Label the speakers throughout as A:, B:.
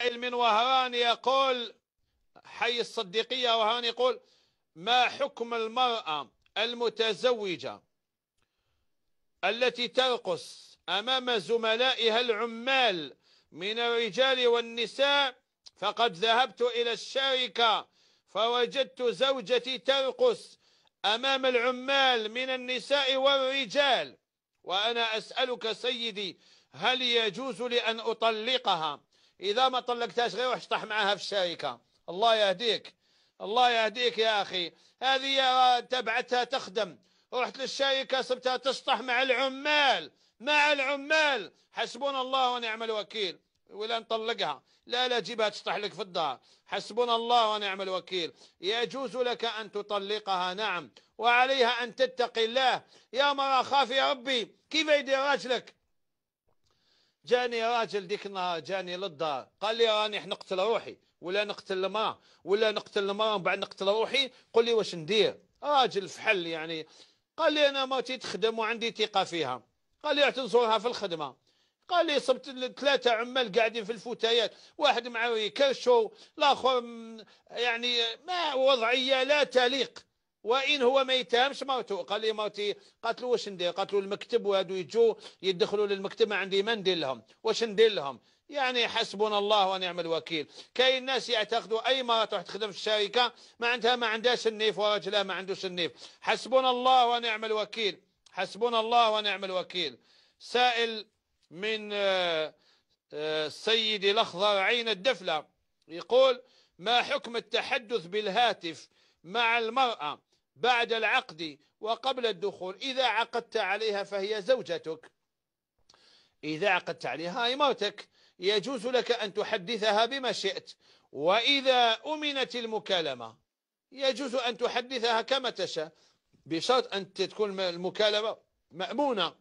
A: سائل من وهران يقول، حي الصديقية وهران، يقول: ما حكم المرأة المتزوجة التي ترقص أمام زملائها العمال من الرجال والنساء؟ فقد ذهبت إلى الشركة فوجدت زوجتي ترقص أمام العمال من النساء والرجال، وأنا أسألك سيدي هل يجوز لي أن أطلقها؟ إذا ما طلقتهاش غير اشطح معها في الشركة. الله يهديك، الله يهديك يا أخي. هذه تبعتها تخدم، رحت للشركة سبتها تشطح مع العمال، مع العمال. حسبنا الله ونعم الوكيل. ولا نطلقها؟ لا لا، جيبها تشطح لك في الدار. حسبنا الله ونعم الوكيل. يجوز لك أن تطلقها، نعم، وعليها أن تتقي الله. يا مرة خافي يا ربي. كيف يدير راجلك؟ جاني راجل ديك النهار، جاني للدار قال لي راني نقتل روحي، ولا نقتل المرأة، ولا نقتل المرأة وبعد نقتل روحي، قل لي واش ندير؟ راجل فحل يعني. قال لي أنا مرتي تخدم وعندي ثقة فيها. قال لي تنصرها في الخدمة. قال لي صبت 3 عمال قاعدين في الفوتايات، واحد معاه يكرشو، الاخر يعني ما وضعيه لا تليق، وان هو ما يتهمش مرته. قال لي مرتي، قالت له واش ندير؟ قالت له المكتب وهادو يجوا يدخلوا للمكتب ما عندي ما ندير لهم، واش ندير لهم؟ يعني حسبنا الله ونعم الوكيل. كاين ناس يعتقدوا اي مرة تروح تخدم في الشركه ما عندهاش النيف، وراجلها ما عندوش النيف. حسبنا الله ونعم الوكيل، حسبنا الله ونعم الوكيل. سائل من السيد الأخضر عين الدفلة يقول: ما حكم التحدث بالهاتف مع المرأة بعد العقد وقبل الدخول؟ إذا عقدت عليها فهي زوجتك، إذا عقدت عليها هي مرتك، يجوز لك أن تحدثها بما شئت. وإذا أمنت المكالمة يجوز أن تحدثها كما تشاء، بشرط أن تكون المكالمة مأمونة.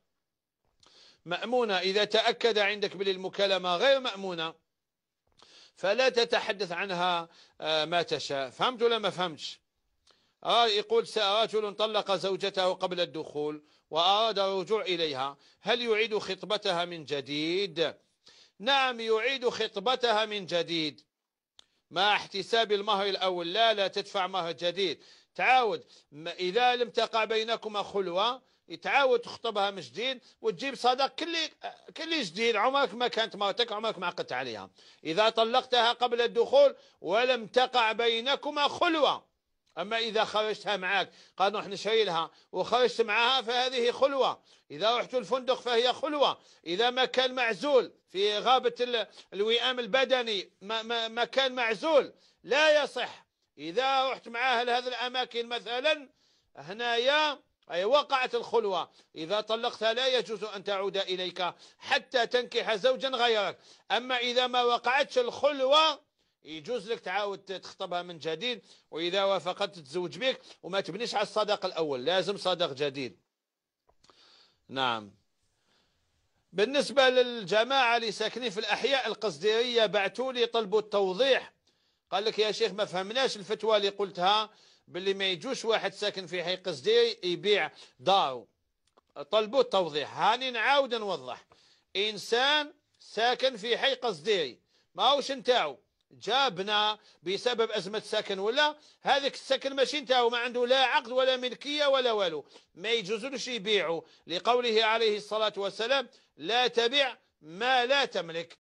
A: إذا تأكد عندك بأن المكالمة غير مأمونة فلا تتحدث عنها ما تشاء. فهمت ولا ما فهمتش؟ يقول: رجل طلق زوجته قبل الدخول وأراد الرجوع إليها، هل يعيد خطبتها من جديد؟ نعم، يعيد خطبتها من جديد مع احتساب المهر الأول. لا تدفع مهر جديد، تعاود. إذا لم تقع بينكما خلوة تعاود تخطبها من جديد وتجيب صداق كل جديد. عمرك ما كانت مرتك، عمرك ما عقدت عليها. إذا طلقتها قبل الدخول ولم تقع بينكما خلوة. أما إذا خرجتها معك، قال نروح نشري لها وخرجت معها فهذه خلوة. إذا رحت الفندق فهي خلوة. إذا مكان معزول في غابة الوئام البدني، مكان معزول لا يصح. إذا رحت معها لهذه الأماكن مثلا هنايا أي وقعت الخلوة. إذا طلقتها لا يجوز أن تعود إليك حتى تنكح زوجا غيرك. أما إذا ما وقعتش الخلوة يجوز لك تعاود تخطبها من جديد، وإذا وافقت تتزوج بك، وما تبنيش على الصداق الأول، لازم صداق جديد. نعم. بالنسبة للجماعة اللي ساكنين في الأحياء القصديرية بعثوا لي طلبوا التوضيح. قال لك يا شيخ ما فهمناش الفتوى اللي قلتها باللي ما يجوش واحد ساكن في حي قصديري يبيع داره. طلبوا التوضيح. هاني نعاود نوضح. إنسان ساكن في حي قصديري ماهوش نتاعو، جابنا بسبب أزمة سكن، ولا هذاك السكن ماشي نتاعو، ما عنده لا عقد ولا ملكية ولا والو، ما يجوزلوش يبيعه، لقوله عليه الصلاة والسلام: لا تبع ما لا تملك.